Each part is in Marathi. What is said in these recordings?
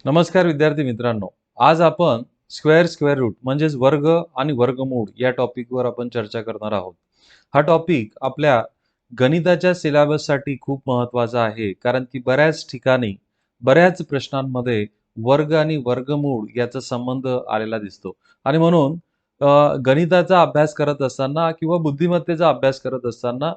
नमस्कार विद्यार्थी मित्रांनो. आज आपण स्क्वेअर रूट म्हणजेच वर्ग आणि वर्गमूळ या टॉपिकवर आपण चर्चा करणार आहोत. हा टॉपिक आपल्या गणिताच्या सिलेबससाठी खूप महत्त्वाचा आहे, कारण की बऱ्याच ठिकाणी बऱ्याच प्रश्नांमध्ये वर्ग आणि वर्गमूळ याचा संबंध आलेला दिसतो. आणि म्हणून गणिताचा अभ्यास करत असताना किंवा बुद्धिमत्तेचा अभ्यास करत असताना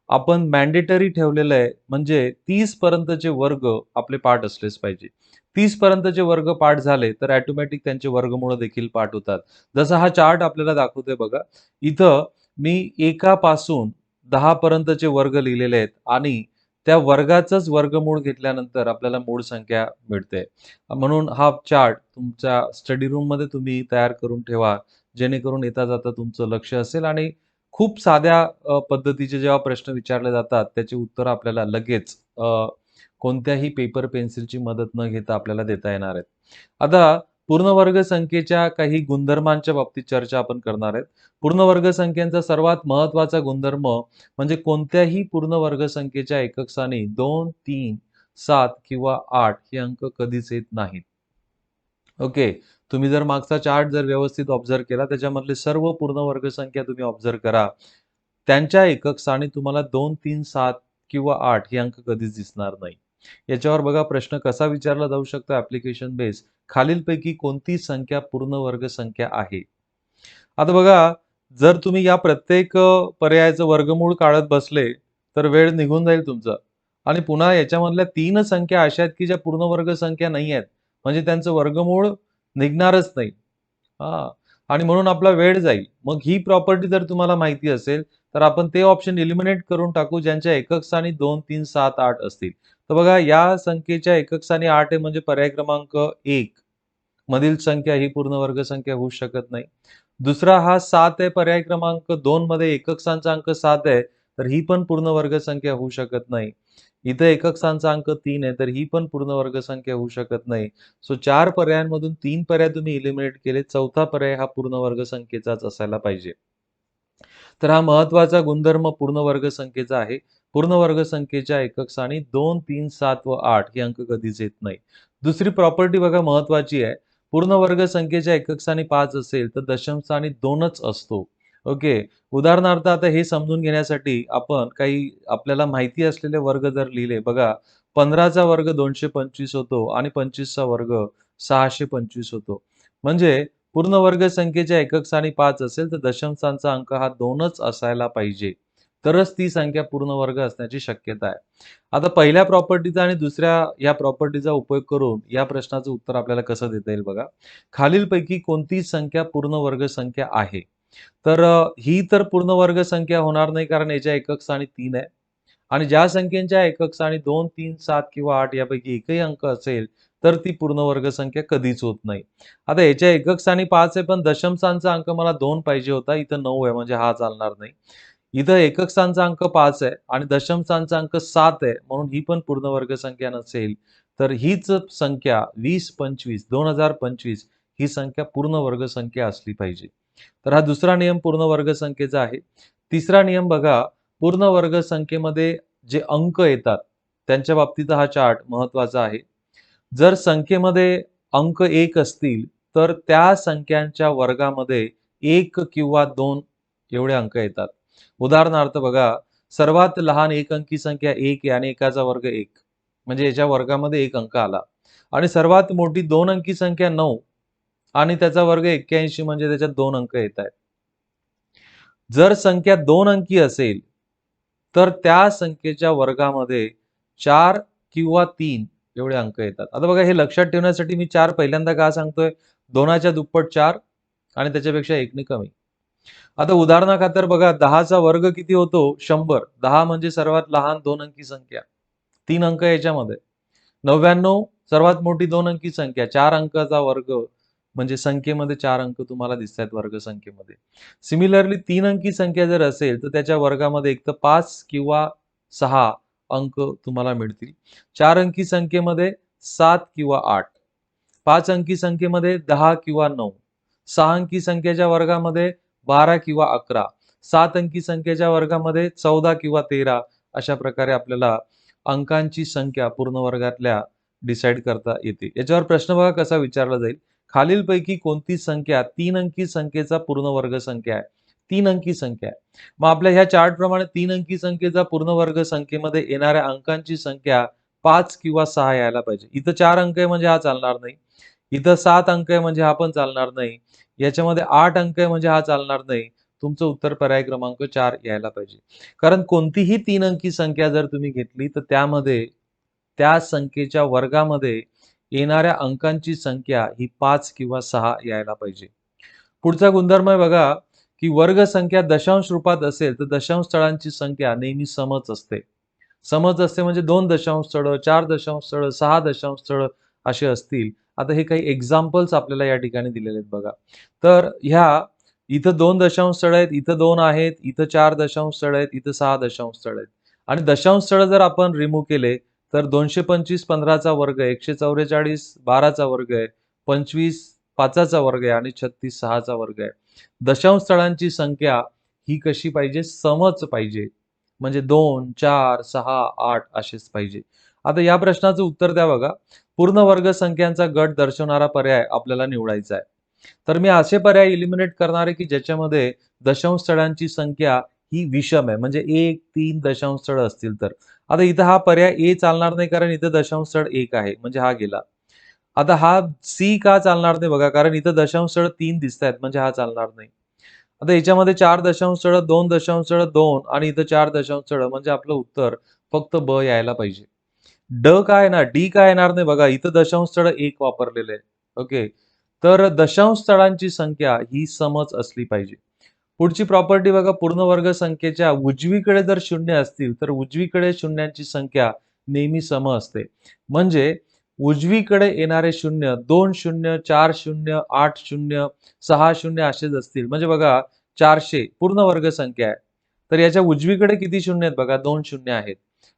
आपण मॅन्डेटरी ठेवलेलं आहे, म्हणजे 30 पर्यंतचे वर्ग आपले पाठ असलेच पाहिजे. 30 पर्यंतचे वर्ग पाठ झाले तर ऑटोमॅटिक त्यांचे वर्गमूळ देखील पाठ होतात. जसा हा चार्ट आपल्याला दाखवतोय बघा. इथं मी एकापासून 10 पर्यंतचे वर्ग लिहिलेले आहेत आणि त्या वर्गाचंच वर्गमूळ घेतल्यानंतर आपल्याला मूळ संख्या मिळते. म्हणून हा चार्ट तुमच्या स्टडी रूममध्ये तुम्ही तयार करून ठेवा, जेणेकरून येता जाता तुमचं लक्ष असेल आणि खूप साध्या पद्धतीचे जेव्हा प्रश्न विचारले जातात त्याची उत्तरं आपल्याला लगेच कोणत्याही पेपर पेन्सिलची मदत न घेता आपल्याला देता येणार आहेत. आता पूर्ण वर्ग संख्येच्या काही गुणधर्मांच्या बाबतीत चर्चा आपण करणार आहेत. पूर्ण वर्ग संख्येचा सर्वात महत्त्वाचा गुणधर्म म्हणजे कोणत्याही पूर्ण वर्ग संख्येच्या एकक स्थानी 2, 3, 7 किंवा 8 हे अंक कधीच येत नाहीत. ओके. तुम्ही जर मागचा चार्ट जर व्यवस्थित ऑब्झर्व्ह केला, त्याच्यामधले सर्व पूर्ण वर्ग संख्या तुम्ही ऑब्झर्व्ह करा. त्यांच्या एकक स्थानी तुम्हाला 2, 3, 7 किंवा 8 हे अंक कधीच दिसणार नाही. याच्यावर बघा प्रश्न कसा विचारला जाऊ शकतो ॲप्लिकेशन बेस. खालीलपैकी कोणती संख्या पूर्ण वर्ग संख्या आहे? आता बघा, जर तुम्ही या प्रत्येक पर्यायाचं वर्गमूळ काढत बसले, तर वेळ निघून जाईल तुमचा. आणि पुन्हा याच्यामधल्या 3 संख्या अशा आहेत, की ज्या पूर्ण वर्ग संख्या नाही आहेत. म्हणजे त्यांचं वर्गमूळ निघणारच नाही. हां. आणि म्हणून आपला वेळ जाईल. मग ही प्रॉपर्टी जर तुम्हाला माहिती असेल, तर आपण ते ऑप्शन एलिमिनेट करून टाकू, ज्यांच्या एकक स्थानी 2, 3, 7, 8 असतील. तर बघा, या संख्येच्या एकक स्थानी 8 आहे, म्हणजे पर्याय क्रमांक 1 मधील संख्या ही पूर्ण वर्ग संख्या होऊ शकत नाही. दुसरा हा 7 आहे, पर्याय क्रमांक 2 मध्ये एकक स्थानचा अंक 7 आहे, तर ही पण पूर्ण वर्ग संख्या होऊ शकत नाही. इथं एकक स्थानचा अंक 3 आहे, तर ही पण पूर्ण वर्ग संख्या होऊ शकत नाही. सो 4 पर्यायांमधून 3 पर्याय तुम्ही एलिमिनेट केले. चौथा पर्याय हा पूर्ण वर्ग संख्येचाच असायला पाहिजे. तर हा महत्त्वाचा गुणधर्म पूर्ण वर्ग संख्येचा आहे. पूर्ण वर्ग संख्येच्या एकक स्थानी 2, 3, 7 व 8 हे अंक कधीच येत नाही. दुसरी प्रॉपर्टी बघा महत्त्वाची आहे. पूर्ण वर्ग संख्येच्या एकक स्थानी 5 असेल तर दशम स्थानी 2च असतो. ओके. उदाहरणार्थ आता हे समजून घेण्यासाठी आपण काही आपल्याला माहिती असलेले वर्ग जर लिहिले बघा, 15चा वर्ग 225 होतो आणि 25चा वर्ग 625 होतो. म्हणजे पूर्ण वर्ग संख्येच्या एकक स्थानी 5 असेल तर दशम स्थानचा अंक हा 2च असायला पाहिजे. तरच ती संख्या पूर्ण वर्ग असण्याची शक्यता आहे. आता पहिल्या प्रॉपर्टीचा आणि दुसऱ्या या प्रॉपर्टीचा उपयोग करून या प्रश्नाचं उत्तर आपल्याला कसं देता येईल बघा. खालीलपैकी कोणती संख्या पूर्ण वर्ग संख्या आहे? तर ही तर पूर्ण वर्ग संख्या होणार नाही, कारण याच्या एकक स्थानी 3 आहे. आणि ज्या संख्येच्या एकक स्थानी 2, 3, 7 किंवा 8 यापैकी एकही अंक असेल, तर ती पूर्ण वर्ग संख्या कधीच होत नाही. आता याच्या एकक स्थानी 5 आहे, पण दशम स्थानचा अंक मला 2 पाहिजे होता. इथं 9 आहे, म्हणजे हा चालणार नाही. इथं एकक स्थानचा अंक 5 आहे आणि दशम स्थानचा अंक 7 आहे, म्हणून ही पण पूर्ण वर्ग संख्या नसेल. तर हीच संख्या 20, 25, 2025 ही संख्या पूर्ण वर्ग संख्या असली पाहिजे. तर हा दुसरा नियम पूर्ण वर्ग संख्येचा आहे. तिसरा नियम बघा, पूर्ण वर्ग संख्येमध्ये जे अंक येतात, त्यांच्या बाबतीत हा चार्ट महत्त्वाचा आहे. जर संख्येमध्ये अंक 1 असतील, तर त्या संख्यांच्या वर्गामध्ये 1 किंवा 2 एवढे अंक येतात. उदाहरणार्थ बघा, सर्वात लहान एक अंकी संख्या 1 आहे आणि एकाचा वर्ग 1. म्हणजे याच्या वर्गामध्ये 1 अंक आला. आणि सर्वात मोठी 2 अंकी संख्या 9 आणि त्याचा वर्ग 81, म्हणजे त्याच्यात 2 अंक येतायत. जर संख्या 2 अंकी असेल, तर त्या संख्येच्या वर्गामध्ये 4 किंवा 3 एवढे अंक येतात. आता बघा, हे लक्षात ठेवण्यासाठी मी 4 पहिल्यांदा का सांगतोय? 2च्या दुप्पट 4 आणि त्याच्यापेक्षा 1 ने कमी. आता उदाहरणाखातर बघा, 10चा वर्ग किती होतो? 100. 10 म्हणजे सर्वात लहान 2 अंकी संख्या. 3 अंक याच्यामध्ये. 99 सर्वात मोठी 2 अंकी संख्या. 4 अंकाचा वर्ग म्हणजे संख्येमध्ये 4 अंक तुम्हाला दिसतायत वर्ग संख्येमध्ये. सिमिलरली 3 अंकी संख्या जर असेल, तर त्याच्या वर्गामध्ये एक तर 5 किंवा 6 अंक तुम्हाला मिळतील. 4 अंकी संख्येमध्ये 7 किंवा 8. 5 अंकी संख्येमध्ये 10 किंवा 9. 6 अंकी संख्येच्या वर्गामध्ये 12 किंवा 11. 7 अंकी संख्येच्या वर्गामध्ये 14 किंवा 13. अशा प्रकारे आपल्याला अंकांची संख्या पूर्ण वर्गातल्या डिसाईड करता येते. याच्यावर प्रश्न बघा कसा विचारला जाईल. खालीलपैकी कोणती संख्या 3 अंकी संख्येचा पूर्ण वर्ग संख्या आहे? 3 अंकी संख्या आहे. मग आपल्या ह्या चार्टप्रमाणे 3 अंकी संख्येचा पूर्ण वर्ग संख्येमध्ये येणाऱ्या अंकांची संख्या 5 किंवा 6 यायला पाहिजे. इथं 4 अंक आहे म्हणजे हा चालणार नाही. इथं 7 अंक आहे म्हणजे हा पण चालणार नाही. याच्यामध्ये 8 अंक आहे म्हणजे हा चालणार नाही. तुमचं उत्तर पर्याय क्रमांक 4 यायला पाहिजे. कारण कोणतीही 3 अंकी संख्या जर तुम्ही घेतली तर त्यामध्ये त्या संख्येच्या वर्गामध्ये येणाऱ्या अंकांची संख्या ही 5 किंवा 6 यायला पाहिजे. पुढचा गुणधर्म आहे बघा, की वर्ग संख्या दशांश रूपात असेल तर दशांश स्थळांची संख्या नेहमी समच असते. समच असते म्हणजे 2 दशांश स्थळ, 4 दशांश स्थळ, 6 दशांश स्थळ असे असतील. आता हे काही एक्झाम्पल्स आपल्याला या ठिकाणी दिलेले आहेत बघा. तर इथं 2 दशांश स्थळ आहेत, इथं 2 आहेत, इथं 4 दशांश स्थळ आहेत, इथं 6 दशांश स्थळ आहेत. आणि दशांश स्थळ जर आपण रिमूव्ह केले तर 225 15चा वर्ग आहे, 144 12चा वर्ग आहे, 25 5चा वर्ग आहे आणि 36 6चा वर्ग आहे. दशांश स्थळांची संख्या ही कशी पाहिजे? समच पाहिजे. म्हणजे 2, 4, 6, 8 असेच पाहिजे. आता या प्रश्नाचं उत्तर द्या बघा. पूर्ण वर्ग संख्यांचा गट दर्शवणारा पर्याय आपल्याला निवडायचा आहे. तर मी असे पर्याय एलिमिनेट करणार आहे की ज्याच्यामध्ये दशांश स्थळांची संख्या ही विषम आहे. म्हणजे 1, 3 दशांश स्थळ असतील तर. आता इथं हा पर्याय ए चालणार नाही कारण इथं दशांश स्थळ 1 आहे. म्हणजे हा गेला. आता हा सी का चालणार नाही बघा, कारण इथं दशांश स्थळ 3 दिसतायत म्हणजे हा चालणार नाही. आता याच्यामध्ये 4 दशांश स्थळ, 2 दशांश स्थळ, 2 आणि इथं 4 दशांश स्थळ म्हणजे आपलं उत्तर फक्त ब यायला पाहिजे. ड काय ना, डी काय येणार नाही बघा. इथं दशांश स्थळ 1 वापरलेलं आहे. ओके. तर दशांश स्थळांची संख्या ही समच असली पाहिजे. पुढची प्रॉपर्टी बघा, पूर्ण वर्ग संख्येच्या उजवीकडे जर शून्य असतील तर उजवीकडे शून्यांची संख्या नेहमी सम असते. म्हणजे उजवीकडे येणारे शून्य 2 शून्य, 4 शून्य, 8 शून्य, 6 शून्य असेच असतील. म्हणजे बघा 400 पूर्ण वर्ग संख्या आहे. तर याच्या उजवीकडे किती शून्य आहेत बघा? 2 शून्य आहेत.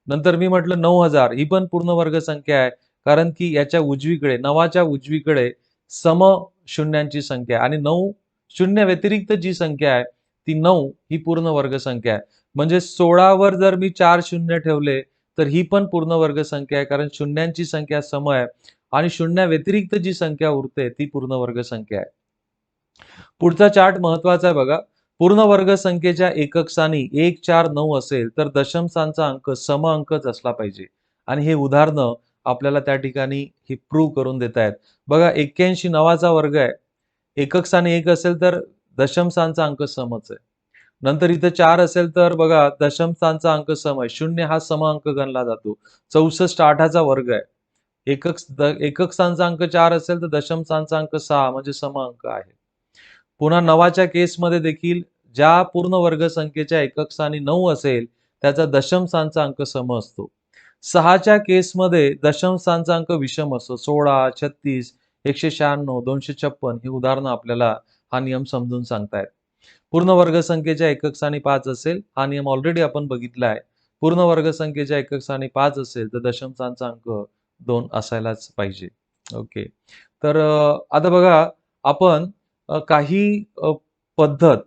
नंतर मी म्हटलं 9000 ही पण पूर्ण वर्ग संख्या आहे. कारण की याच्या उजवीकडे 9च्या उजवीकडे सम शून्यांची संख्या आहे आणि 9 शून्य व्यतिरिक्त जी संख्या आहे ती 9 ही पूर्ण वर्ग संख्या आहे. म्हणजे 16 वर जर मी 4 शून्य ठेवले तर ही पण पूर्ण वर्ग संख्या आहे, कारण शून्यांची संख्या सम आहे आणि शून्या व्यतिरिक्त जी संख्या उरते ती पूर्ण वर्ग संख्या आहे. पुढचा चार्ट महत्वाचा आहे बघा. पूर्ण वर्ग संख्येच्या एकक स्थानी 1, 4, 9 असेल तर दशमस्थानचा अंक सम अंकच असला पाहिजे. आणि हे उदाहरणं आपल्याला त्या ठिकाणी हे प्रूव्ह करून देत आहेत. बघा 81 9चा वर्ग आहे. एकक स्थानी 1 असेल तर दशमस्थानचा अंक समच आहे. नंतर इथं 4 असेल तर बघा दशमस्थानचा अंक सम आहे. 0 हा सम अंक गणला जातो. 64 8चा वर्ग आहे. एकक स्थानचा अंक 4 असेल तर दशमस्थानचा अंक 6 म्हणजे सम अंक आहे. पुन्हा 9च्या केसमध्ये देखील ज्या पूर्ण वर्ग संख्येच्या एकक स्थानी 9 असेल त्याचा दशमस्थानचा अंक सम असतो. 6च्या केसमध्ये दशमस्थानचा अंक विषम असतो. 16 36 196 256 ही उदाहरणं आपल्याला हा नियम समजून सांगतायत. पूर्ण वर्ग संख्येच्या एकक स्थानी 5 असेल, हा नियम ऑलरेडी आपण बघितला आहे. पूर्ण वर्ग संख्येच्या एकक स्थानी 5 असेल तर दशमस्थानचा अंक 2 असायलाच पाहिजे. ओके. तर आता बघा आपण काही पद्धत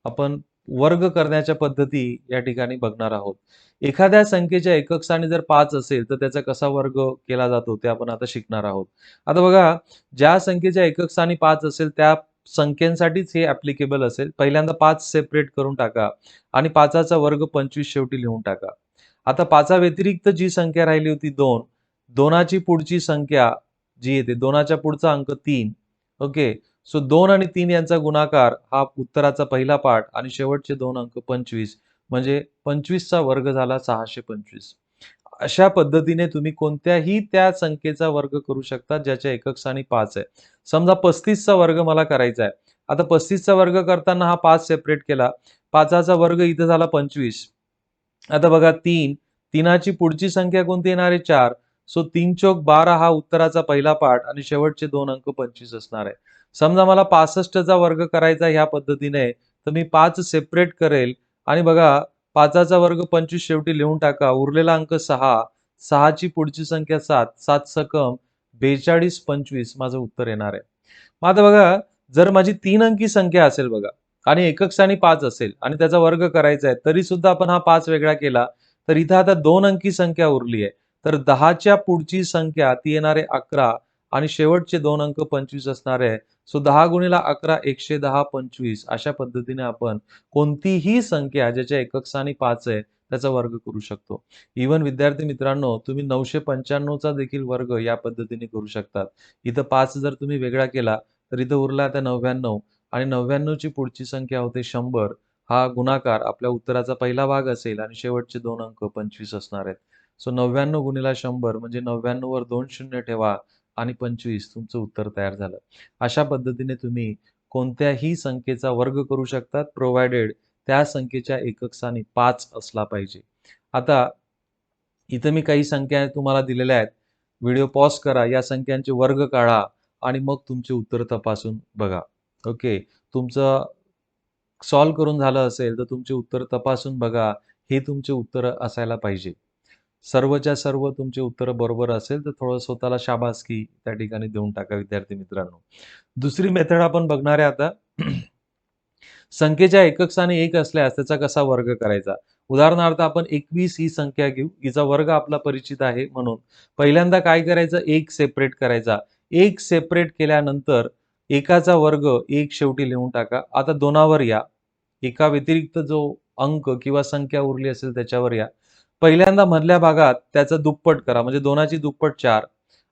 आपण वर्ग करण्याच्या पद्धती या ठिकाणी बघणार आहोत. एखाद्या संख्येच्या एकक स्थानी जर 5 असेल तर त्याचा कसा वर्ग केला जातो ते आपण आता शिकणार आहोत. आता बघा ज्या संख्येच्या एकक स्थानी 5 असेल त्या संख्येसाठीच हे ऍप्लिकेबल असेल. पहिल्यांदा 5 सेपरेट करून टाका आणि 5चा वर्ग 25 शेवटी लिहून टाका. आता 5 व्यतिरिक्त जी संख्या राहिली होती 2, 2ची पुढची संख्या जी येते 2च्या पुढचा अंक 3. ओके. सो 2 आणि 3 यांचा गुणाकार हा उत्तराचा पहिला पार्ट आणि शेवटचे 2 अंक 25 म्हणजे 25चा वर्ग झाला 625. अशा पद्धतीने तुम्ही कोणत्याही त्या संख्येचा वर्ग करू शकता ज्याच्या एकक स्थानी 5 आहे. समजा 35चा वर्ग मला करायचा आहे. आता 35चा वर्ग करताना हा 5 सेपरेट केला. 5चा वर्ग इथं झाला 25. आता बघा 3, 3ची पुढची संख्या कोणती येणार आहे? 4. सो 3 चौक 12 हा उत्तराचा पहिला पार्ट आणि शेवटचे 2 अंक 25 असणार आहे. समजा मला 65चा वर्ग करायचा ह्या पद्धतीने तर मी 5 सेपरेट करेल आणि बघा 5चा वर्ग 25 शेवटी लिहून टाका. उरलेला अंक 6, 6ची पुढची संख्या 7, 7 सकम 42 25 माझं उत्तर येणार आहे. मग आता बघा जर माझी 3 अंकी संख्या असेल बघा आणि एकक स्थानी 5 असेल आणि त्याचा वर्ग करायचा आहे तरी सुद्धा आपण हा 5 वेगळा केला तर इथं आता 2 अंकी संख्या उरली आहे. तर 10च्या पुढची संख्या ती येणारे 11 आणि शेवटचे 2 अंक 25 असणार आहे. सो 10 गुणिले 11 110 25 अशा पद्धतीने आपण कोणतीही संख्या ज्याच्या एकक स्थानी 5 आहे त्याचा वर्ग करू शकतो. इव्हन विद्यार्थी मित्रांनो, तुम्ही 995 चा देखील वर्ग या पद्धतीने करू शकतात. इथं 5 जर तुम्ही वेगळा केला तर इथं उरला आता 99 आणि 99 ची पुढची संख्या होते 100. हा गुणाकार आपल्या उत्तराचा पहिला भाग असेल आणि शेवटचे 2 अंक 25 असणार आहेत. सो 99 गुणिले 100 म्हणजे 99 वर 2 शून्य ठेवा आणि 25 तुमचं उत्तर तयार झालं. अशा पद्धतीने तुम्ही कोणत्याही संख्येचा वर्ग करू शकतात, प्रोव्हायडेड त्या संख्येच्या एकक स्थानी 5 असला पाहिजे. आता इथं मी काही संख्या तुम्हाला दिलेल्या आहेत. व्हिडिओ पॉज करा, या संख्यांचे वर्ग काढा आणि मग तुमचे उत्तर तपासून बघा. ओके. तुमचं सॉल्व्ह करून झालं असेल, तर तुमचे उत्तर तपासून बघा. हे तुमचे उत्तरं असायला पाहिजे. सर्वच्या सर्व तुमचे उत्तरं बरोबर असेल, तर थोडं स्वतःला शाबासकी त्या ठिकाणी देऊन टाका विद्यार्थी मित्रांनो. दुसरी मेथड आपण बघणार आहे आता. संख्येच्या एकक स्थानी 1 असल्यास त्याचा कसा वर्ग करायचा? उदाहरणार्थ आपण 21 ही संख्या घेऊ. हिचा वर्ग आपला परिचित आहे म्हणून पहिल्यांदा काय करायचं? 1 सेपरेट करायचा. 1 सेपरेट केल्यानंतर एकाचा वर्ग 1 शेवटी लिहून टाका. आता 2वर या. एका व्यतिरिक्त जो अंक किंवा संख्या उरली असेल त्याच्यावर या. पहिल्यांदा मधल्या भागात त्याचा दुप्पट करा म्हणजे 2ची दुप्पट 4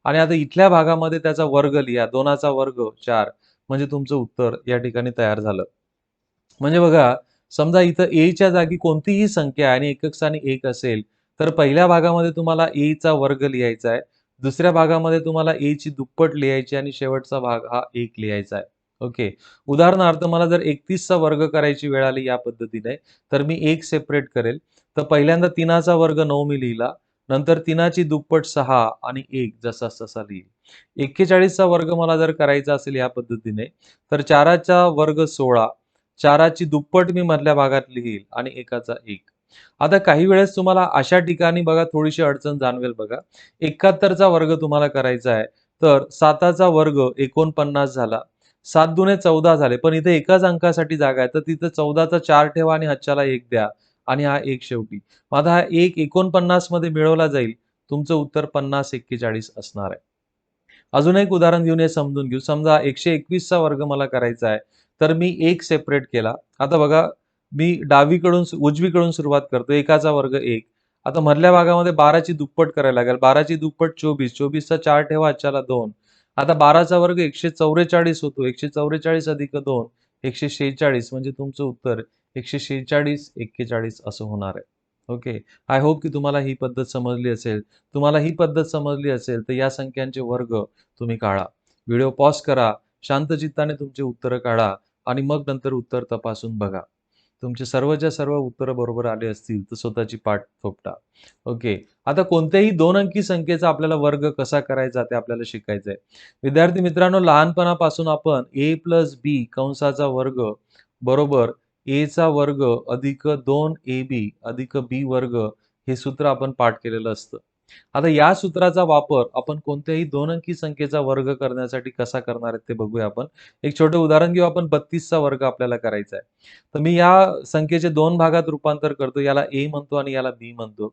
आणि आता इथल्या भागामध्ये त्याचा वर्ग लिहा. 2चा वर्ग 4 म्हणजे तुमचं उत्तर या ठिकाणी तयार झालं. म्हणजे बघा, समजा इथं च्या जागी कोणतीही संख्या आणि एकक स्थानी 1 असेल, तर पहिल्या भागामध्ये तुम्हाला चा वर्ग लिहायचा आहे. दुसऱ्या भागामध्ये तुम्हाला ची दुप्पट लिहायची आणि शेवटचा भाग हा 1 लिहायचा आहे. ओके. उदाहरणार्थ मला जर 31 चा वर्ग करायची वेळ आली या पद्धतीने, तर मी 1 सेपरेट करेल. तर पहिल्यांदा 3चा वर्ग 9 मी लिहिला. नंतर 3ची दुप्पट 6 आणि 1 जसाच तसा लिहील. 41 चा वर्ग मला जर करायचा असेल या पद्धतीने, तर 4चा वर्ग 16 4ची दुप्पट मी मधल्या भागात लिहील आणि 1चा 1. आता काही वेळेस तुम्हाला अशा ठिकाणी बघा थोडीशी अडचण जाणवेल बघा. 71चा वर्ग तुम्हाला करायचा आहे. तर 7चा वर्ग 49 झाला. 7 दुणे 14 झाले. पण इथे एकाच अंकासाठी जागा आहे. तर तिथं 14चा 4 ठेवा आणि हातच्याला 1 द्या आणि हा 1 शेवटी. मग आता हा 1 49 मध्ये मिळवला जाईल. तुमचं उत्तर 50-41 असणार आहे. अजून एक उदाहरण घेऊन हे समजून घेऊ. समजा 121 चा वर्ग मला करायचा आहे. तर मी 1 सेपरेट केला. आता बघा, मी डावीकडून उजवीकडून सुरुवात करतो. 1चा वर्ग 1. आता मधल्या भागामध्ये 12ची दुप्पट करायला लागेल. 12ची दुप्पट 24. 24चा 4 ठेवा, हातच्याला 2. आता 12चा वर्ग 144 होतो. 144 अधिक 2 146 म्हणजे तुमचं उत्तर 146 41 असं होणार आहे. ओके. आय होप की तुम्हाला ही पद्धत समजली असेल. तुम्हाला ही पद्धत समजली असेल, तर या संख्यांचे वर्ग तुम्ही काढा. व्हिडिओ पॉज करा. शांत चित्ताने तुमची उत्तरं काढा आणि मग नंतर उत्तर तपासून बघा. तुमचे सर्वच्या सर्व उत्तरं बरोबर आले असतील, तर स्वतःची पाठ थोपटा. ओके. आता कोणत्याही 2 अंकी संख्येचा आपल्याला वर्ग कसा करायचा ते आपल्याला शिकायचं आहे. विद्यार्थी मित्रांनो, लहानपणापासून आपण a + b कंसाचा वर्ग बरोबर a चा वर्ग अधिक 2ab अधिक b वर्ग हे सूत्र आपण पाठ केलेलं असतं. आता या सूत्राचा वापर आपण कोणत्याही 2 अंकी संख्येचा वर्ग करण्यासाठी कसा करणार आहे ते बघूया आपण. एक छोटं उदाहरण घेऊ आपण. 32 चा वर्ग आपल्याला करायचा आहे. तर मी या संख्येचे 2 भागात रूपांतर करतो. याला a म्हणतो आणि याला b म्हणतो.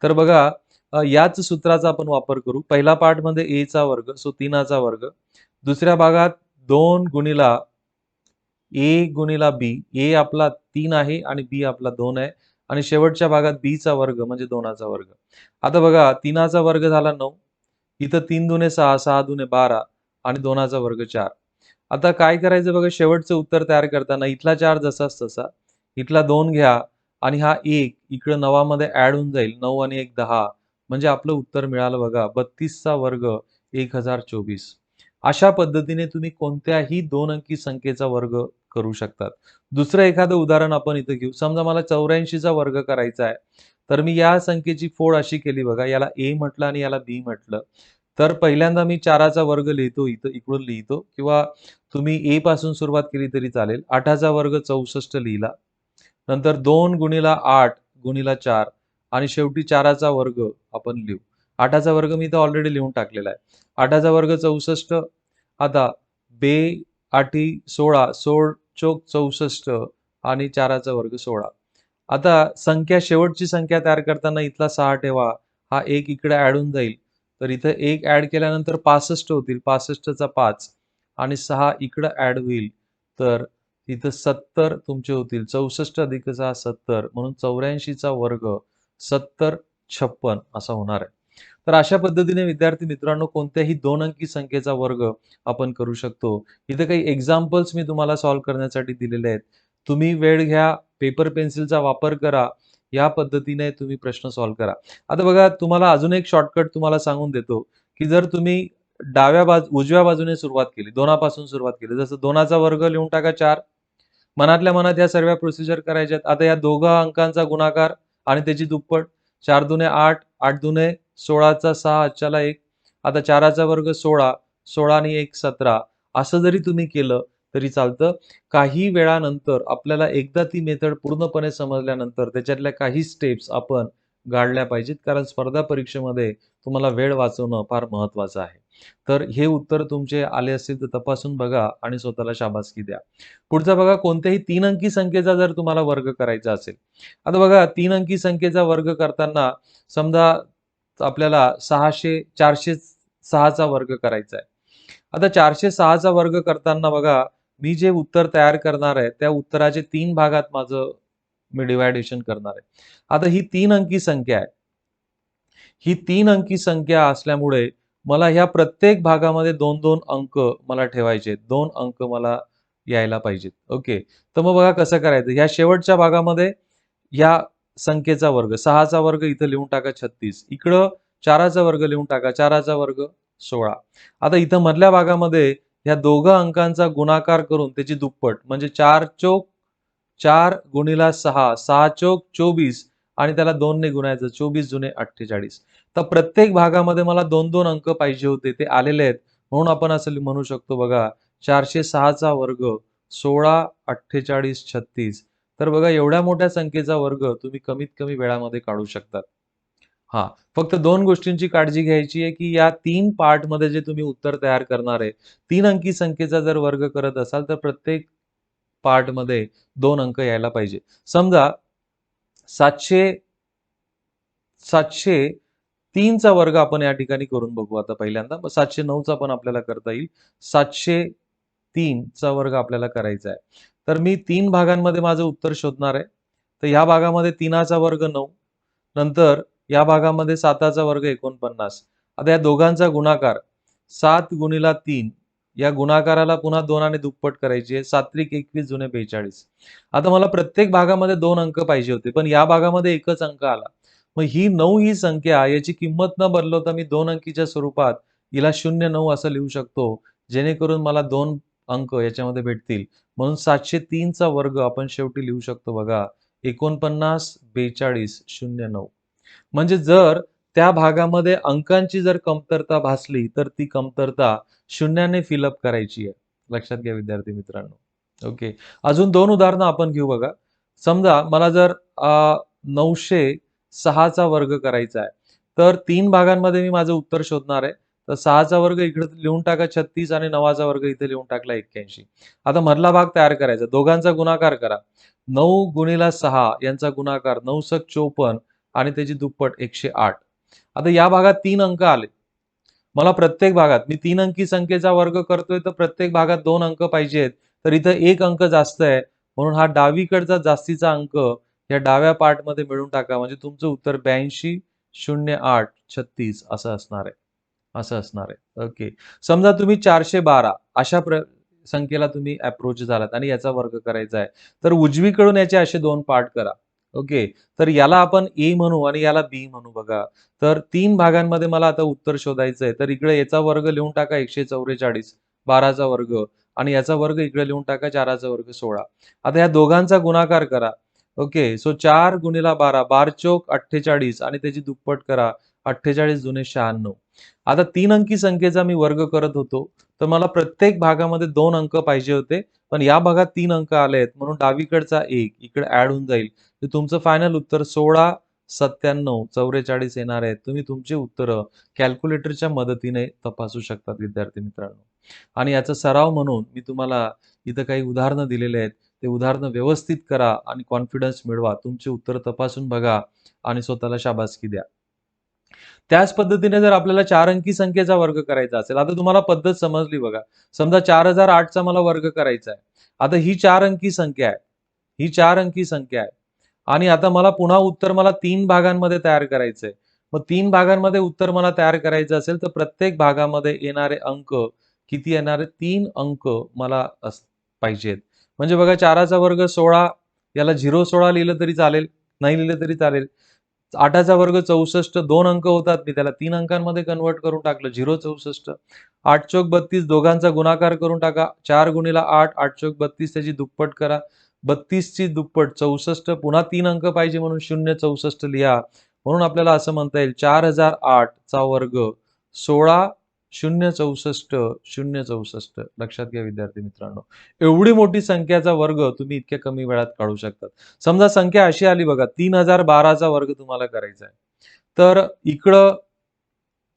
तर बघा, याच सूत्राचा आपण वापर करू. पहिला पार्टमध्ये a चा वर्ग सो 3चा वर्ग. दुसऱ्या भागात 2 गुणिला a गुणिला b. a आपला 3 आहे आणि b आपला 2 आहे आणि शेवटच्या भागात b चा वर्ग म्हणजे 2चा वर्ग. आता बघा, 3चा वर्ग झाला 9. इथं 3 दुणे 6, 6 दुणे 12 आणि 2चा वर्ग 4. आता काय करायचं बघा, शेवटचं उत्तर तयार करताना इथला 4 जसाच तसा, इथला 2 घ्या आणि हा 1 इकडं 9 मध्ये ॲड होऊन जाईल. 9 आणि 1 10 म्हणजे आपलं उत्तर मिळालं बघा 32 चा वर्ग 1024. अशा पद्धतीने तुम्ही कोणत्याही 2 अंकी संख्येचा वर्ग करू शकतात. दुसरं एखादं उदाहरण आपण इथं घेऊ. समजा मला 84 चा वर्ग करायचा आहे. तर मी या संख्येची फोड अशी केली बघा. याला a म्हटलं आणि याला b म्हटलं. तर पहिल्यांदा मी 4चा वर्ग लिहितो, इथं इकडून लिहितो किंवा तुम्ही a पासून सुरुवात केली तरी चालेल. 8चा वर्ग 64 लिहिला. नंतर 2 गुणिला 8 गुणिला 4 आणि शेवटी 4चा वर्ग आपण लिहू. 8चा वर्ग मी इथं ऑलरेडी लिहून टाकलेला आहे. 8चा वर्ग 64. आता 2 आठी 16 16 चोक 64 आणि 4चा वर्ग 16. आता संख्या शेवटची संख्या तयार करताना इथला 6 ठेवा हा 1 इकडे ॲड होऊन जाईल. तर इथं 1 ॲड केल्यानंतर 65 होतील. 65चा 5 आणि 6 इकडं ॲड होईल. तर इथं 70 तुमचे होतील. 64 अधिक 6 70 म्हणून 84चा वर्ग 70 56 असा होणार आहे. तर अशा पद्धतीने विद्यार्थी मित्रांनो कोणत्याही 2 अंकी संख्येचा वर्ग आपण करू शकतो. इथे काही एक्झाम्पल्स मी तुम्हाला सॉल्व्ह करण्यासाठी दिलेले आहेत. तुम्ही वेळ घ्या, पेपर पेन्सिलचा वापर करा. या पद्धतीने तुम्ही प्रश्न सॉल्व्ह करा. आता बघा तुम्हाला अजून एक शॉर्टकट तुम्हाला सांगून देतो, की जर तुम्ही उजव्या बाजूने सुरुवात केली, 2 पासून सुरुवात केली. जसं 2 चा वर्ग लिहून टाका 4. मनातल्या मनात ह्या सर्व प्रोसिजर करायच्यात. आता या दोघा अंकांचा गुणाकार आणि त्याची दुप्पट. 4 दुने 8, 8 दुने 16चा 6, आजच्याला 1. आता 4चा वर्ग 16, 16 आणि 1 17. असं जरी तुम्ही केलं तरी चालतं. काही वेळानंतर आपल्याला एकदा ती मेथड पूर्णपणे समजल्यानंतर त्याच्यातल्या काही स्टेप्स आपण गाळल्या पाहिजेत. कारण स्पर्धा परीक्षेमध्ये तुम्हाला वेळ वाचवणं फार महत्त्वाचं आहे. तर हे उत्तर तुमचे आले असतील तर तपासून बघा आणि स्वतःला शाबासकी द्या. पुढचा बघा कोणत्याही 3 अंकी संख्येचा जर तुम्हाला वर्ग करायचा असेल. आता बघा 3 अंकी संख्येचा वर्ग करताना समजा आपल्याला 406 चा वर्ग करायचा आहे. आता 406 चा वर्ग करताना बघा मी जे उत्तर तयार करणार आहे त्या उत्तराचे 3 भागात मी डिव्हायडेशन करणार आहे. आता ही 3 अंकी संख्या आहे. ही 3 अंकी संख्या असल्यामुळे मला ह्या प्रत्येक भागामध्ये 2-2 अंक मला ठेवायचे आहेत. 2 अंक मला यायला पाहिजेत. ओके. तर मग बघा कसं करायचं. ह्या शेवटच्या भागामध्ये ह्या संख्येचा वर्ग 6 चा वर्ग इथं लिहून टाका 36. इकडं 4 चा वर्ग लिहून टाका. 4 चा वर्ग 16. आता इथं मधल्या भागामध्ये ह्या दोघं अंकांचा गुणाकार करून त्याची दुप्पट म्हणजे 4 चोक 4 गुणिला 6, 6 चोक 24 आणि त्याला 2 ने गुणायचं 24 जुने 48. तर प्रत्येक भागामध्ये मला 2-2 अंक पाहिजे होते ते आलेले आहेत. म्हणून आपण असं म्हणू शकतो बघा 406 चा वर्ग 16, 48, 36. तर बघा एवढ्या मोठ्या संख्येचा वर्ग तुम्ही कमीत कमी वेळामध्ये काढू शकतात. हां, फक्त 2 गोष्टींची काळजी घ्यायची आहे, की या 3 पार्टमध्ये जे तुम्ही उत्तर तयार करणार आहे, 3 अंकी संख्येचा जर वर्ग करत असाल, तर प्रत्येक पार्टमध्ये 2 अंक यायला पाहिजे. समजा 700 703 चा वर्ग आपण या ठिकाणी करून बघू आता पहिल्यांदा. मग 709 चा पण आपल्याला करता येईल. 703 चा वर्ग आपल्याला करायचा आहे. तर मी 3 भागांमध्ये माझं उत्तर शोधणार आहे. तर ह्या भागामध्ये 3 चा वर्ग 9. नंतर या भागामध्ये 7 चा वर्ग 49. आता या दोघांचा गुणाकार 7 गुणिला 3 या गुणाकाराला पुन्हा 2 ने दुप्पट करायची आहे. 7 त्रिक 21 जुने 42. आता मला प्रत्येक भागामध्ये 2 अंक पाहिजे होते, पण या भागामध्ये एकच अंक आला. मग ही 9 ही संख्या याची किंमत न बदलवता मी 2 अंकीच्या स्वरूपात हिला 09 असं लिहू शकतो, जेणेकरून मला 2 अंक याच्यामध्ये भेटतील. म्हणून 703 चा वर्ग आपण शेवटी लिहू शकतो बघा 49 42 09. म्हणजे जर त्या भागामध्ये अंकांची जर कमतरता भासली, तर ती कमतरता शून्याने फिलअप करायची आहे. लक्षात घ्या विद्यार्थी मित्रांनो. ओके. अजून 2 उदाहरणं आपण घेऊ बघा. समजा मला जर 906 चा वर्ग करायचा आहे. तर 3 भागांमध्ये मी माझं उत्तर शोधणार आहे. तर 6 चा वर्ग इकडे लिहून टाका 36 आणि 9 चा वर्ग इथे लिहून टाकला 81. आता मधला भाग तयार करायचा. दोघांचा गुणाकार करा. 9 गुणिला 6 यांचा गुणाकार 9 सक 54 आणि त्याची दुप्पट 108. आता या भागात 3 अंक आले. मला प्रत्येक भागात मी 3 अंकी संख्येचा वर्ग करतोय तर प्रत्येक भागात 2 अंक पाहिजेत. तर इथं 1 अंक जास्त आहे. म्हणून हा डावीकडचा जास्तीचा अंक या डाव्या पार्टमध्ये मिळवून टाका. म्हणजे तुमचं उत्तर 82 08 36 असं असणार आहे. असं असणार आहे. ओके. समजा तुम्ही 412 अशा संख्येला तुम्ही अप्रोच झालात आणि याचा वर्ग करायचा आहे. तर उजवीकडून याचे असे 2 पार्ट करा. ओके. तर याला आपण ए म्हणू आणि याला बी म्हणू बघा. तर 3 भागांमध्ये मला आता उत्तर शोधायचं आहे. तर इकडे याचा वर्ग लिहून टाका 144, 12 चा वर्ग आणि याचा वर्ग इकडे लिहून टाका 4 चा वर्ग 16. आता या दोघांचा गुणाकार करा. ओके. सो 4 गुणिला 12, 12 चोक 48 आणि त्याची दुप्पट करा. 48 जुने 96. आता 3 अंकी संख्येचा मी वर्ग करत होतो. तर मला प्रत्येक भागामध्ये 2 अंक पाहिजे होते. पण या भागात 3 अंक आलेत म्हणून डावीकडचा 1 इकडे ॲड होऊन जाईल. तर तुमचं फायनल उत्तर 16, 97, 44 येणार आहे. तुम्ही तुमची उत्तरं कॅल्क्युलेटरच्या मदतीने तपासू शकतात विद्यार्थी मित्रांनो. आणि याचा सराव म्हणून मी तुम्हाला इथं काही उदाहरणं दिलेले आहेत. ते उदाहरणं व्यवस्थित करा आणि कॉन्फिडन्स मिळवा. तुमची उत्तरं तपासून बघा आणि स्वतःला शाबासकी द्या. त्याच पद्धतीने जर आपल्याला 4 अंकी संख्येचा वर्ग करायचा असेल, आता तुम्हाला पद्धत समजली बघा. समजा 4008 चा मला वर्ग करायचा आहे. आता ही 4 अंकी संख्या आहे. ही 4 अंकी संख्या आहे. आणि आता मला पुन्हा उत्तर मला 3 भागांमध्ये तयार करायचंय. मग 3 भागांमध्ये उत्तर मला तयार करायचं असेल, तर प्रत्येक भागामध्ये येणारे अंक किती येणारे? 3 अंक मला पाहिजेत. म्हणजे बघा 4चा वर्ग 16, याला 016 लिहिलं तरी चालेल, नाही लिहिलं तरी चालेल. 8चा वर्ग 64, 2 अंक होतात, मी त्याला 3 अंकांमध्ये कन्व्हर्ट करून टाकलं, 064. 8 चौक 32, दोघांचा गुणाकार करून टाका. 4 गुणिला 8, 8 चौक 32, त्याची दुप्पट करा. 32 ची दुप्पट 64, पुन्हा 3 अंक पाहिजे म्हणून 064 लिहा. म्हणून आपल्याला असं म्हणता येईल 4008 चा वर्ग 16 064. लक्षात घ्या विद्यार्थी मित्रांनो, एवढी मोठी संख्याचा वर्ग तुम्ही इतक्या कमी वेळात काढू शकता. समजा संख्या अशी आली बघा, 3012 चा वर्ग तुम्हाला करायचा आहे. तर इकडं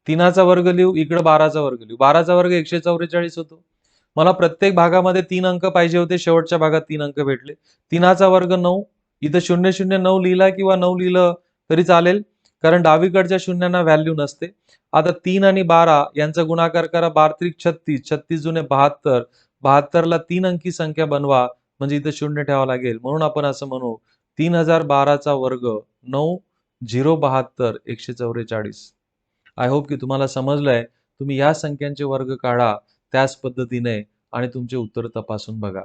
3चा वर्ग लिहू, इकडं 12चा वर्ग लिहू. 12चा वर्ग 144 होतो. मला प्रत्येक भागामध्ये 3 अंक पाहिजे होते, शेवटच्या भागात 3 अंक भेटले. 3चा वर्ग 9, इथं 009 लिहिला किंवा 9 लिहिलं तरी चालेल, कारण डावीकडच्या शून्यांना व्हॅल्यू नसते. आता 3 आणि 12 यांचा गुणाकार करा, 12 36, 36 जुने 72, 72ला 3 अंकी संख्या बनवा, म्हणजे इथं 0 ठेवावं लागेल. म्हणून आपण असं म्हणू 3012 चा वर्ग 9 072 144. आय होप की तुम्हाला समजलंय. तुम्ही या संख्यांचे वर्ग काढा त्याच पद्धतीने आणि तुमचे उत्तर तपासून बघा.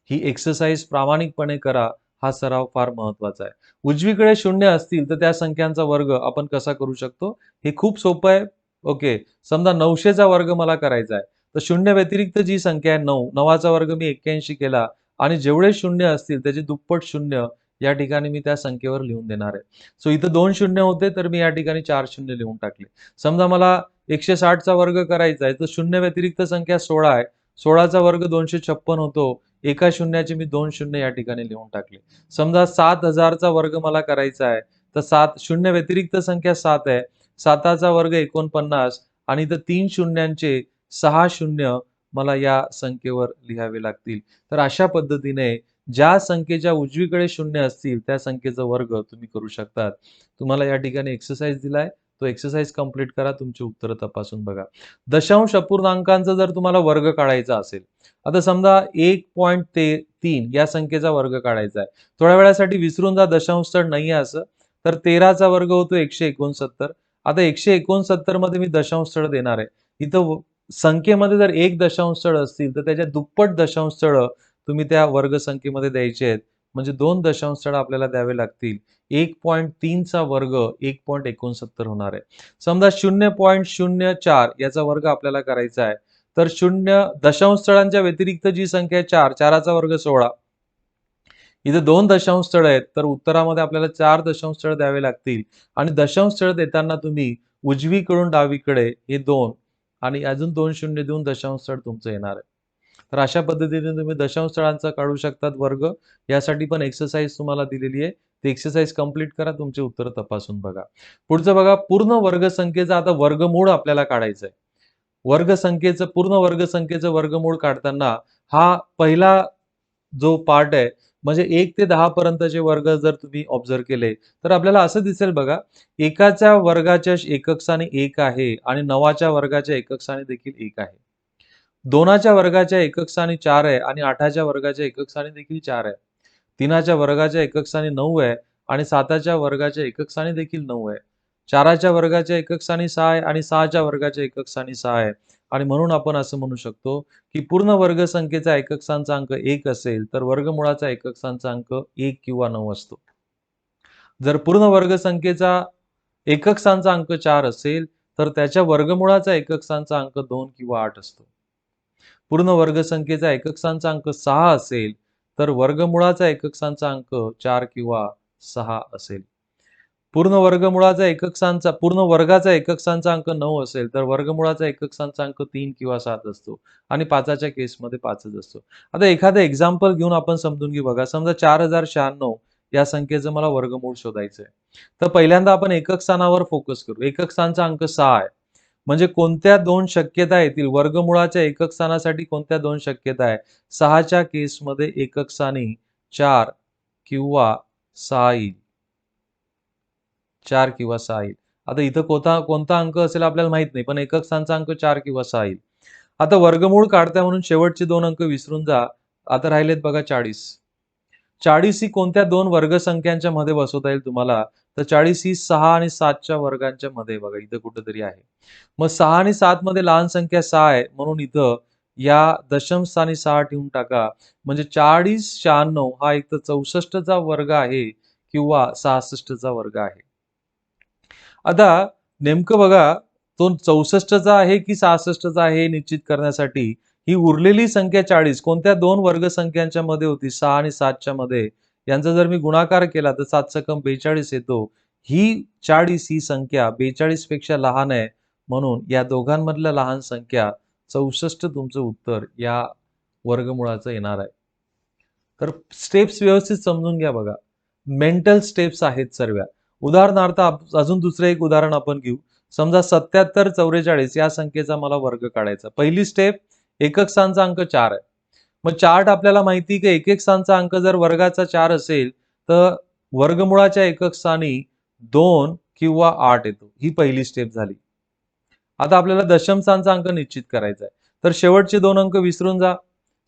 ही एक्सरसाइज प्रामाणिकपणे करा. हा सराव फार महत्वाचा आहे. उजवीकडे 0 असतील तर त्या संख्यांचा वर्ग आपण कसा करू शकतो? हे खूप सोपं आहे. ओके. समजा 900 चा वर्ग मला करायचा आहे. तर 0 व्यतिरिक्त जी संख्या आहे 9, 9चा वर्ग मी 81 केला आणि जेवढे 0 असतील त्याचे दुप्पट 0 या ठिकाणी मी त्या संख्येवर लिहून देणार आहे. सो इथं 2 शून्य होते, तर मी या ठिकाणी 4 शून्य लिहून टाकले. समजा मला 160 चा वर्ग करायचा आहे, तर 0 व्यतिरिक्त संख्या 16 आहे. 16चा वर्ग 256 होतो. एका शून्याचे मी 2 शून्य या ठिकाणी लिहून टाकले. समजा 7000 चा वर्ग मला करायचा आहे, तर 7 शून्य व्यतिरिक्त संख्या 7 आहे. 7चा वर्ग 49 आणि इथं 3 शून्यांचे 6 शून्य मला या संख्येवर लिहावे लागतील. तर अशा पद्धतीने ज्या संख्येच्या उजवीकडे 0 असतील त्या संख्येचा वर्ग तुम्ही करू शकतात. तुम्हाला या ठिकाणी एक्सरसाइज दिलाय, तो एक्सरसाइज कंप्लीट करा, तुमची उत्तरं तपासून बघा. दशांश अपूर्णांकांचा जर तुम्हाला वर्ग काढायचा असेल, आता समजा 1.3 या संख्येचा वर्ग काढायचा आहे. थोड्या वेळासाठी विसरून जा, दशांश स्थळ नाहीये असं. तर 13चा वर्ग होतो 169. आता 169 मध्ये मी दशांश स्थळ देणार आहे. इथं संख्येमध्ये जर 1 दशांश स्थळ असतील तर त्याच्या दुप्पट दशांश स्थळ तुम्ही त्या वर्ग संख्येमध्ये द्यायचे आहेत. म्हणजे 2 दशांश स्थळ आपल्याला द्यावे लागतील. 1.3 चा वर्ग 1.69 होणार आहे. समजा 0.04 याचा वर्ग आपल्याला करायचा आहे. तर 0 दशांश स्थळांच्या व्यतिरिक्त जी संख्या आहे 4, 4चा वर्ग 16. इथे 2 दशांश स्थळ आहेत, तर उत्तरामध्ये आपल्याला 4 दशांश स्थळ द्यावे लागतील आणि दशांश स्थळ देताना तुम्ही उजवीकडून डावीकडे हे 2 आणि अजून 2 शून्य देऊन दशांश स्थळ तुमचं येणार आहे. तर अशा पद्धतीने तुम्ही दशांश स्थळांचा काढू शकतात वर्ग. यासाठी पण एक्सरसाइज तुम्हाला दिलेली आहे. ती एक्सरसाइज कंप्लीट करा, तुमचे उत्तर तपासून बघा. पुढचं बघा, पूर्ण वर्ग संख्येचा आता वर्गमूळ आपल्याला काढायचं आहे. पूर्ण वर्गसंख्येचं वर्गमूळ काढताना हा पहिला जो पार्ट आहे, म्हणजे 1 ते 10 पर्यंतचे वर्ग जर तुम्ही ऑब्झर्व्ह केले, तर आपल्याला असं दिसेल बघा, एकाच्या वर्गाच्या एकक स्थानी 1 आहे आणि 9च्या वर्गाच्या एकक स्थानी देखील 1 आहे. 2च्या वर्गाच्या एकक स्थानी 4 आहे आणि 8च्या वर्गाच्या एकक स्थानी देखील 4 आहे. 3च्या वर्गाच्या एकक स्थानी 9 आहे आणि 7च्या वर्गाच्या एकक स्थानी देखील 9 आहे. 4च्या वर्गाच्या एकक स्थानी 6 आहे आणि 6च्या वर्गाच्या एकक स्थानी 6 आहे. आणि म्हणून आपण असं म्हणू शकतो, की पूर्ण वर्गसंख्येचा एकक स्थानचा अंक 1 असेल, तर वर्गमुळाचा एकक स्थानचा अंक 1 किंवा 9 असतो. जर पूर्ण वर्गसंख्येचा एकक स्थानचा अंक 4 असेल, तर त्याच्या वर्गमुळाचा एकक स्थानचा अंक 2 किंवा 8 असतो. पूर्ण वर्गसंख्येचा एकक स्थानचा अंक 6 असेल, तर वर्गमुळाचा एकक स्थानचा अंक 4 किंवा 6 असेल. पूर्ण वर्गाचा एकक स्थानचा अंक 9 असेल, तर वर्गमुळाचा एकक स्थानचा अंक 3 किंवा 7 असतो आणि 5च्या केसमध्ये 5च असतो. आता एखादं एक्झाम्पल घेऊन आपण समजून घेऊ बघा. समजा 4096 या संख्येचं मला वर्गमूळ शोधायचं आहे. तर पहिल्यांदा आपण एकक स्थानावर फोकस करू. एकक स्थानचा अंक 6 आहे. म्हणजे कोणत्या 2 शक्यता येतील? वर्गमुळाच्या एकक स्थानासाठी कोणत्या 2 शक्यता आहे? 6च्या केसमध्ये एकक स्थानी 4 किंवा 6 येईल. 4 किंवा 6 येईल. आता इथं कोणता अंक असेल आपल्याला माहित नाही, पण एकक स्थानचा अंक 4 किंवा 6 येईल. आता वर्गमूळ काढताय म्हणून शेवटचे 2 अंक विसरून जा. आता राहिलेत बघा 40. 40 ही कोणत्या 2 वर्गसंख्यांच्या मध्ये बसवता येईल तुम्हाला? तर 40 ही 6 आणि 7 च्या वर्गांच्या मध्ये बघा इथं कुठेतरी आहे. मग 6 आणि 7 मध्ये लहान संख्या 6 आहे म्हणून इथं या दशम स्थानी 6 ठेवून टाका. म्हणजे 40, 96 हा एक तर 64 चा वर्ग आहे किंवा 66 चा वर्ग आहे. आता नेमकं बघा, तो 64 चा आहे की 66 चा आहे हे निश्चित करण्यासाठी ही उरलेली संख्या 40 कोणत्या 2 वर्गसंख्यांच्या मध्ये होती? 6 आणि 7 च्या मध्ये. यांचा जर मी गुणाकार केला तर 7 सकम 42 येतो. ही 40 ही संख्या 42 पेक्षा लहान आहे. म्हणून या दोघांमधल्या लहान संख्या 64 तुमचं उत्तर या वर्गमुळाचं येणार आहे. तर स्टेप्स व्यवस्थित समजून घ्या बघा. मेंटल स्टेप्स आहेत सर्व. उदाहरणार्थ अजून दुसरं एक उदाहरण आपण घेऊ. समजा 77, 44 या संख्येचा मला वर्ग काढायचा. पहिली स्टेप एकक स्थानचा अंक 4 आहे. मग चार्ट आपल्याला माहिती की एकक स्थानचा अंक जर वर्गाचा 4 असेल तर वर्गमुळाच्या एकक स्थानी 2 किंवा 8 येतो. ही पहिली स्टेप झाली. आता आपल्याला दशम स्थानचा अंक निश्चित करायचा आहे. तर शेवटचे 2 अंक विसरून जा.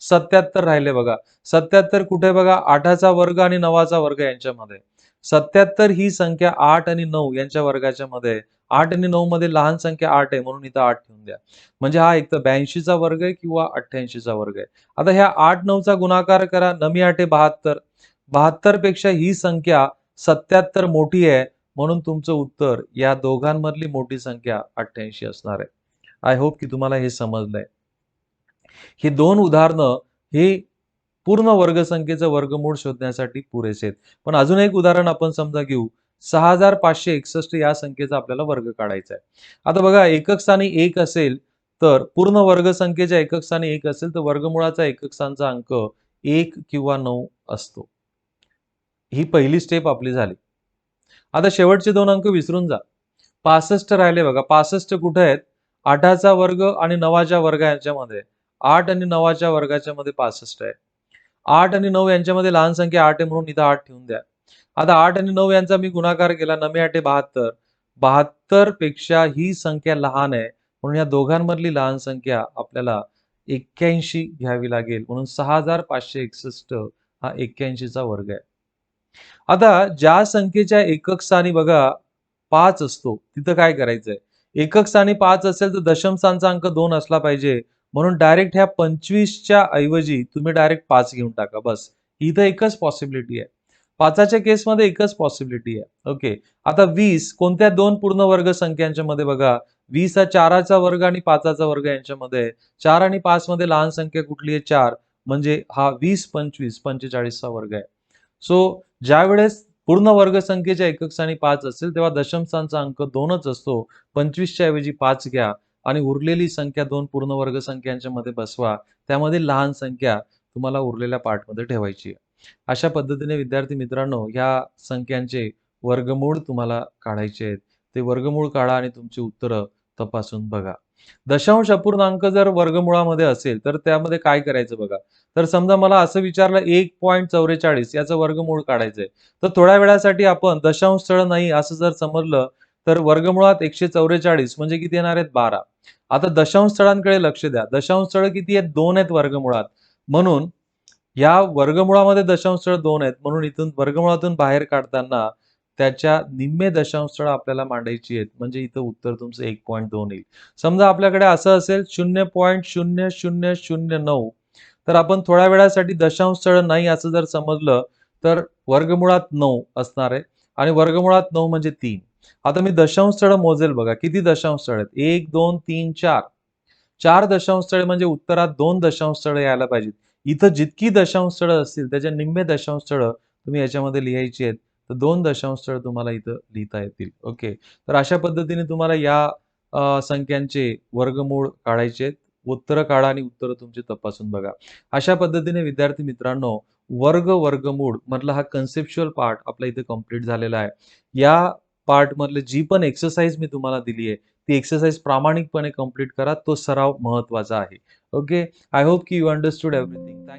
77 राहिले बघा. 77 कुठे बघा 8चा वर्ग आणि 9चा वर्ग यांच्यामध्ये. 77 ही संख्या 8 आणि 9 यांच्या वर्गाच्या मध्ये आहे. 8 आणि 9 मध्ये लहान संख्या 8 आहे म्हणून इथं 8 ठेवून द्या. म्हणजे हा एक तर 82 चा वर्ग आहे किंवा 88 चा वर्ग आहे. आता ह्या 8 9 चा गुणाकार करा. 9 8 72. 72 पेक्षा ही संख्या 77 मोठी आहे म्हणून तुमचं उत्तर या दोघांमधली मोठी संख्या 88 असणार आहे. आय होप की तुम्हाला हे समजलंय. ही 2 उदाहरणं हे पूर्ण वर्गसंख्येचं वर्गमूळ शोधण्यासाठी पुरेसे आहेत. पण अजून एक उदाहरण आपण समजा घेऊ. 6561 या संख्येचा आपल्याला वर्ग काढायचा आहे. आता बघा एकक स्थानी 1 असेल तर पूर्ण वर्गसंख्येच्या एकक स्थानी 1 असेल तर वर्गमुळाचा एकक स्थानचा अंक 1 किंवा 9 असतो. ही पहिली स्टेप आपली झाली. आता शेवटचे 2 अंक विसरून जा. 65 राहिले बघा. 65 कुठे आहेत? 8चा वर्ग आणि 9च्या वर्ग यांच्यामध्ये. 8 आणि 9च्या वर्गाच्या मध्ये 65 आहे. 8 आणि 9 यांच्यामध्ये लहान संख्या 8 आहे म्हणून इथं 8 ठेवून द्या. आता 8 आणि 9 यांचा मी गुणाकार केला. 9 8 72. 72 पेक्षा ही संख्या लहान आहे म्हणून या दोघांमधली लहान संख्या आपल्याला 81 घ्यावी लागेल. म्हणून 6561 हा 81 चा वर्ग आहे. आता ज्या संख्येच्या एकक स्थानी बघा 5 असतो तिथं काय करायचंय? एकक स्थानी 5 असेल तर दशम स्थानचा अंक 2 असला पाहिजे. म्हणून डायरेक्ट ह्या 25च्या ऐवजी तुम्ही डायरेक्ट 5 घेऊन टाका बस. इथं एकच पॉसिबिलिटी आहे. 5च्या केसमध्ये एकच पॉसिबिलिटी आहे. ओके. आता 20 कोणत्या 2 पूर्ण वर्ग संख्यांच्या मध्ये बघा. 20 हा 4चा वर्ग आणि 5चा वर्ग यांच्यामध्ये आहे. 4 आणि 5 मध्ये लहान संख्या कुठली आहे? 4. म्हणजे हा 20 25 45 चा वर्ग आहे. सो ज्यावेळेस पूर्ण वर्गसंख्येच्या एकक स्थानी 5 असेल तेव्हा दशम स्थानचा अंक 2च असतो. 25च्या ऐवजी 5 घ्या आणि उरलेली संख्या 2 पूर्ण वर्गसंख्यांच्या मध्ये बसवा. त्यामध्ये लहान संख्या तुम्हाला उरलेल्या पार्टमध्ये ठेवायची आहे. अशा पद्धतीने विद्यार्थी मित्रांनो ह्या संख्यांचे वर्गमूळ तुम्हाला काढायचे आहेत. ते वर्गमूळ काढा आणि तुमची उत्तरं तपासून बघा. दशांश अपूर्णांक जर वर्गमुळामध्ये असेल तर त्यामध्ये काय करायचं बघा. तर समजा मला असं विचारलं 1.44 याचं वर्गमूळ काढायचंय. तर थोड्या वेळासाठी आपण दशांश स्थळ नाही असं जर समजलं तर वर्गमुळात 144 म्हणजे किती येणार आहेत? 12. आता दशांश स्थळांकडे लक्ष द्या. दशांश स्थळ किती आहेत? 2 आहेत वर्गमुळात. म्हणून या वर्गमुळामध्ये दशांश स्थळ 2 आहेत. म्हणून इथून वर्गमुळातून बाहेर काढताना त्याच्या निम्मे दशांश स्थळ आपल्याला मांडायची आहेत. म्हणजे इथं उत्तर तुमचं 1.2 येईल. समजा आपल्याकडे असं असेल 0.0009 तर आपण थोड्या वेळासाठी दशांश स्थळ नाही असं जर समजलं तर वर्गमुळात 9 असणार आहे आणि वर्गमुळात 9 म्हणजे 3. आता मी दशांश स्थळ मोजेल बघा. किती दशांश स्थळ आहेत? 1 2 3 4. 4 दशांश स्थळे म्हणजे उत्तरात 2 दशांश स्थळे यायला पाहिजेत. इथं जितकी दशांश स्थळं असतील त्याच्या निम्मे दशांश स्थळं तुम्ही याच्यामध्ये लिहायची आहेत. तर 2 दशांश स्थळ तुम्हाला इथं लिहिता येतील. ओके. तर अशा पद्धतीने तुम्हाला या संख्यांचे वर्गमूळ काढायचे आहेत. उत्तरं काढा आणि उत्तरं तुमची तपासून बघा. अशा पद्धतीने विद्यार्थी मित्रांनो वर्गमूळ मधला हा कन्सेप्च्युअल पार्ट आपला इथे कंप्लीट झालेला आहे. या पार्ट मधले जी पण एक्सरसाइज मी तुम्हाला दिली आहे ती एक्सरसाइज प्रामाणिकपणे कंप्लीट करा. तो सराव महत्वाचा आहे. ओके. आय होप की you understood everything. Thank you.